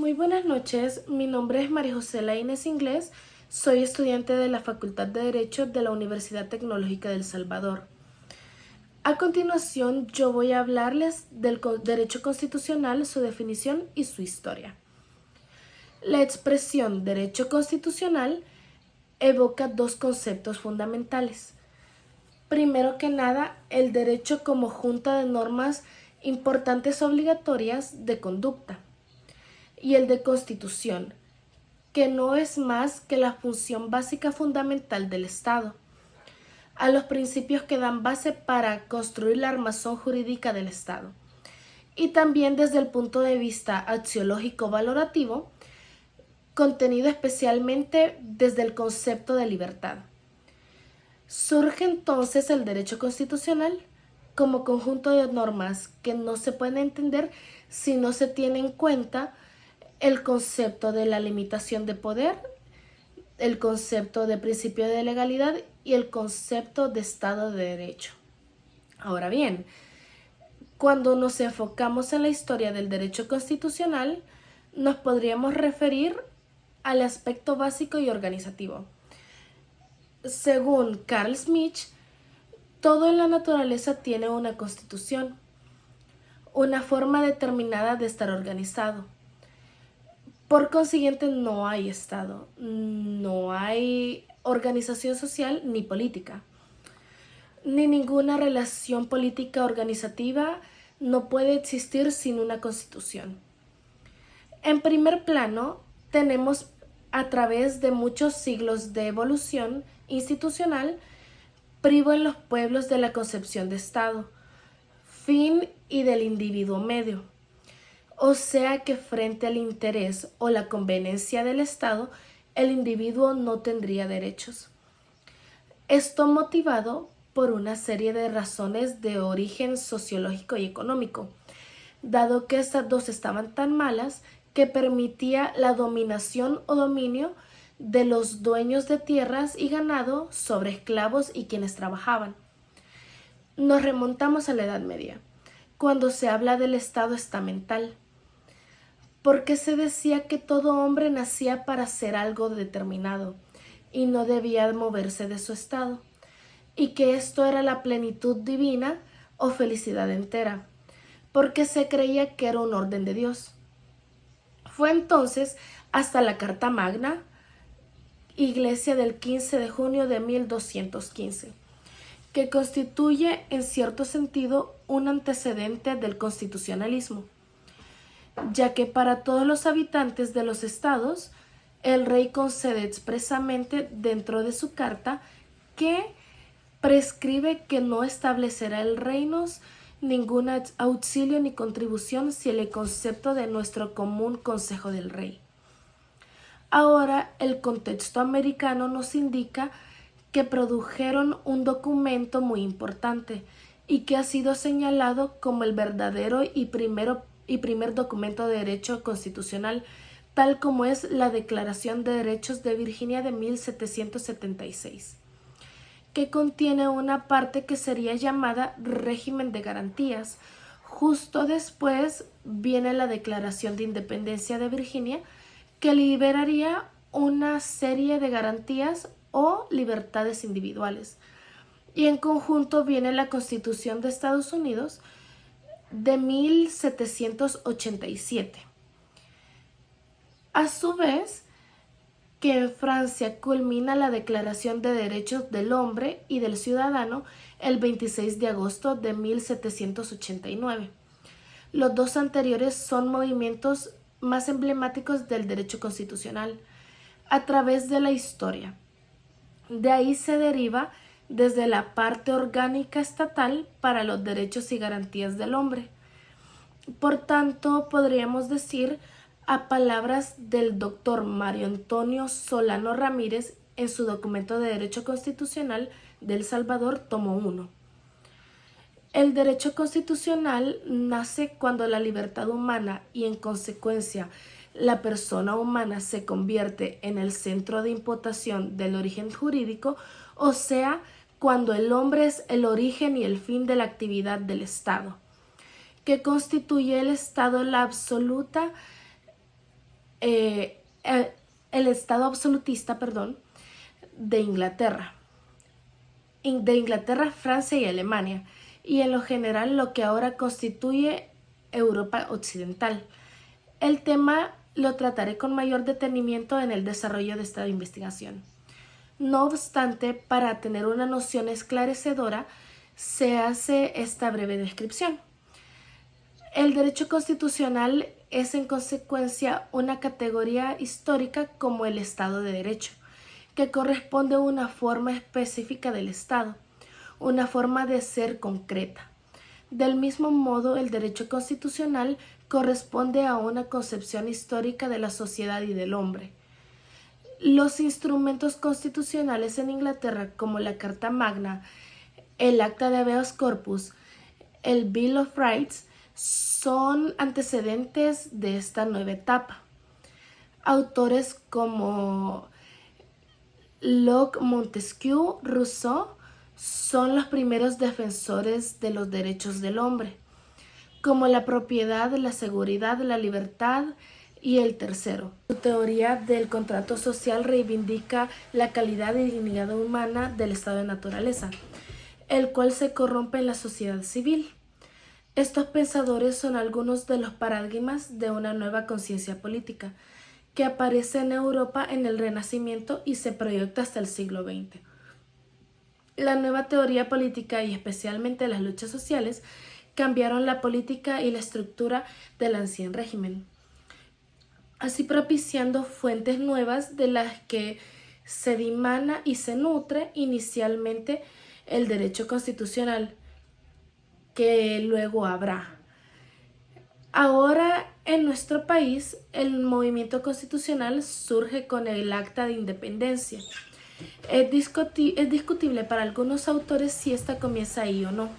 Muy buenas noches, mi nombre es María José Laínez Inglés, soy estudiante de la Facultad de Derecho de la Universidad Tecnológica de El Salvador. A continuación, yo voy a hablarles del derecho constitucional, su definición y su historia. La expresión derecho constitucional evoca dos conceptos fundamentales. Primero que nada, el derecho como junta de normas importantes obligatorias de conducta, y el de constitución, que no es más que la función básica fundamental del Estado, a los principios que dan base para construir la armazón jurídica del Estado. Y también desde el punto de vista axiológico valorativo, contenido especialmente desde el concepto de libertad. Surge entonces el derecho constitucional como conjunto de normas que no se pueden entender si no se tiene en cuenta el concepto de la limitación de poder, el concepto de principio de legalidad y el concepto de Estado de Derecho. Ahora bien, cuando nos enfocamos en la historia del derecho constitucional, nos podríamos referir al aspecto básico y organizativo. Según Carl Schmitt, todo en la naturaleza tiene una constitución, una forma determinada de estar organizado. Por consiguiente, no hay Estado, no hay organización social ni política, ni ninguna relación política organizativa no puede existir sin una constitución. En primer plano, tenemos a través de muchos siglos de evolución institucional, privo en los pueblos de la concepción de Estado, fin y del individuo medio. O sea que frente al interés o la conveniencia del Estado, el individuo no tendría derechos. Esto motivado por una serie de razones de origen sociológico y económico, dado que estas dos estaban tan malas que permitía la dominación o dominio de los dueños de tierras y ganado sobre esclavos y quienes trabajaban. Nos remontamos a la Edad Media, cuando se habla del Estado estamental, porque se decía que todo hombre nacía para hacer algo determinado y no debía moverse de su estado, y que esto era la plenitud divina o felicidad entera, porque se creía que era un orden de Dios. Fue entonces hasta la Carta Magna, Iglesia del 15 de junio de 1215, que constituye en cierto sentido un antecedente del constitucionalismo, ya que para todos los habitantes de los estados, el rey concede expresamente dentro de su carta que prescribe que no establecerá el reino ningún auxilio ni contribución sin el concepto de nuestro común consejo del rey. Ahora, el contexto americano nos indica que produjeron un documento muy importante y que ha sido señalado como el verdadero y primer documento de derecho constitucional, tal como es la Declaración de Derechos de Virginia de 1776, que contiene una parte que sería llamada régimen de garantías. Justo después viene la Declaración de Independencia de Virginia, que liberaría una serie de garantías o libertades individuales. Y en conjunto viene la Constitución de Estados Unidos de 1787. A su vez, que en Francia culmina la Declaración de Derechos del Hombre y del Ciudadano el 26 de agosto de 1789. Los dos anteriores son movimientos más emblemáticos del derecho constitucional a través de la historia. De ahí se deriva desde la parte orgánica estatal para los derechos y garantías del hombre. Por tanto, podríamos decir, a palabras del doctor Mario Antonio Solano Ramírez en su documento de Derecho Constitucional de El Salvador, tomo 1. El derecho constitucional nace cuando la libertad humana y en consecuencia la persona humana se convierte en el centro de imputación del origen jurídico, o sea, cuando el hombre es el origen y el fin de la actividad del Estado, que constituye el Estado la absoluta el Estado absolutista, de Inglaterra, Francia y Alemania, y en lo general lo que ahora constituye Europa Occidental. El tema lo trataré con mayor detenimiento en el desarrollo de esta investigación. No obstante, para tener una noción esclarecedora, se hace esta breve descripción. El derecho constitucional es en consecuencia una categoría histórica como el Estado de Derecho, que corresponde a una forma específica del Estado, una forma de ser concreta. Del mismo modo, el derecho constitucional corresponde a una concepción histórica de la sociedad y del hombre. Los instrumentos constitucionales en Inglaterra, como la Carta Magna, el Acta de Habeas Corpus, el Bill of Rights, son antecedentes de esta nueva etapa. Autores como Locke, Montesquieu, Rousseau son los primeros defensores de los derechos del hombre, como la propiedad, la seguridad, la libertad y el tercero. Su teoría del contrato social reivindica la calidad y dignidad humana del estado de naturaleza, el cual se corrompe en la sociedad civil. Estos pensadores son algunos de los paradigmas de una nueva conciencia política que aparece en Europa en el Renacimiento y se proyecta hasta el siglo XX. La nueva teoría política y especialmente las luchas sociales cambiaron la política y la estructura del ancien régimen, así propiciando fuentes nuevas de las que se dimana y se nutre inicialmente el derecho constitucional, que luego habrá. Ahora en nuestro país el movimiento constitucional surge con el Acta de Independencia. Es discutible para algunos autores si esta comienza ahí o no,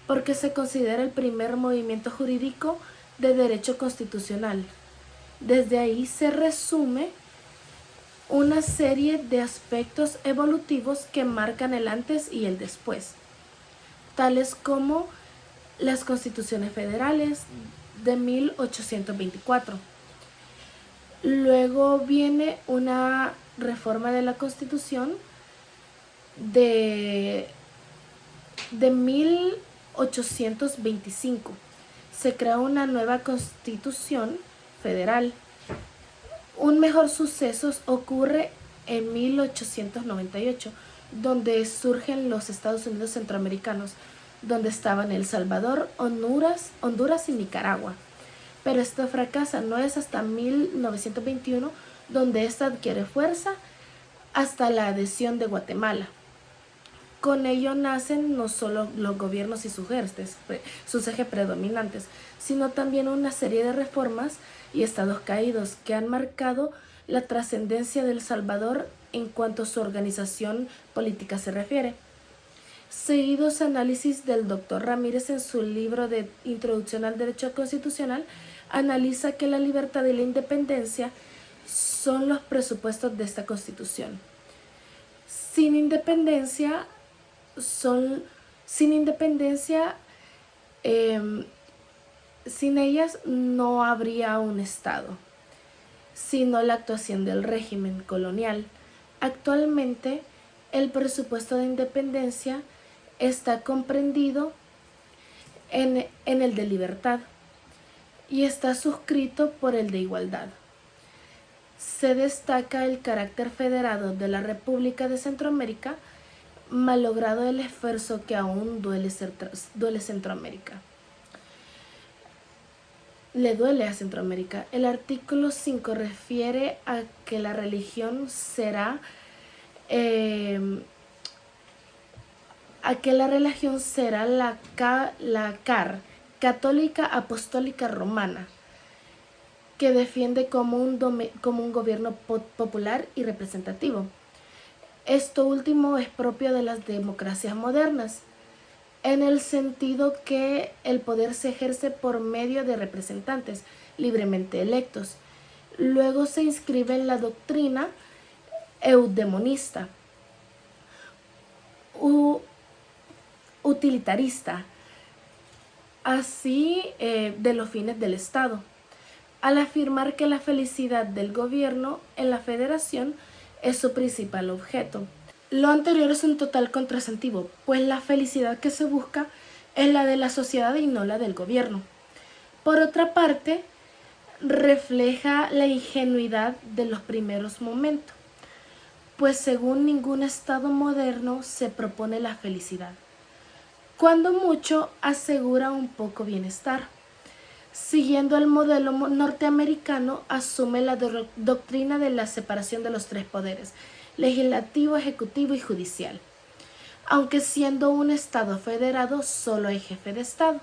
porque se considera el primer movimiento jurídico de derecho constitucional. Desde ahí se resume una serie de aspectos evolutivos que marcan el antes y el después, tales como las constituciones federales de 1824. Luego viene una reforma de la Constitución de 1825. Se crea una nueva Constitución federal. Un mejor suceso ocurre en 1898, donde surgen los Estados Unidos centroamericanos, donde estaban El Salvador, Honduras y Nicaragua. Pero esto fracasa, no es hasta 1921 donde esta adquiere fuerza, hasta la adhesión de Guatemala. Con ello nacen no solo los gobiernos y sus ejes predominantes, sino también una serie de reformas y estados caídos que han marcado la trascendencia de El Salvador en cuanto a su organización política se refiere. Seguidos análisis del Dr. Ramírez en su libro de Introducción al Derecho Constitucional, analiza que la libertad y la independencia son los presupuestos de esta Constitución. Sin independencia, sin ellas no habría un Estado, sino la actuación del régimen colonial. Actualmente, el presupuesto de independencia está comprendido en el de libertad y está suscrito por el de igualdad. Se destaca el carácter federado de la República de Centroamérica, malogrado el esfuerzo que aún duele Centroamérica. Le duele a Centroamérica. El artículo 5 refiere a que la religión será la católica apostólica romana, que defiende como un gobierno popular y representativo. Esto último es propio de las democracias modernas, en el sentido que el poder se ejerce por medio de representantes libremente electos. Luego se inscribe en la doctrina eudemonista, utilitarista, así de los fines del Estado. al afirmar que la felicidad del gobierno en la federación es su principal objeto. Lo anterior es un total contrasentido, pues la felicidad que se busca es la de la sociedad y no la del gobierno. Por otra parte, refleja la ingenuidad de los primeros momentos, pues según ningún Estado moderno se propone la felicidad. Cuando mucho asegura un poco bienestar. Siguiendo el modelo norteamericano, asume la doctrina de la separación de los tres poderes, legislativo, ejecutivo y judicial. Aunque siendo un Estado federado, solo hay jefe de Estado.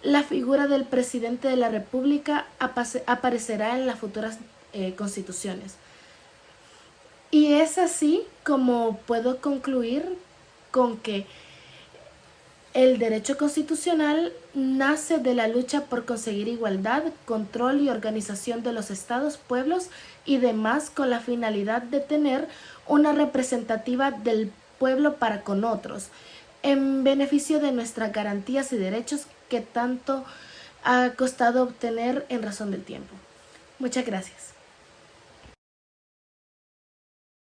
La figura del presidente de la República aparecerá en las futuras constituciones. Y es así como puedo concluir con que el derecho constitucional nace de la lucha por conseguir igualdad, control y organización de los estados, pueblos y demás con la finalidad de tener una representativa del pueblo para con otros, en beneficio de nuestras garantías y derechos que tanto ha costado obtener en razón del tiempo. Muchas gracias.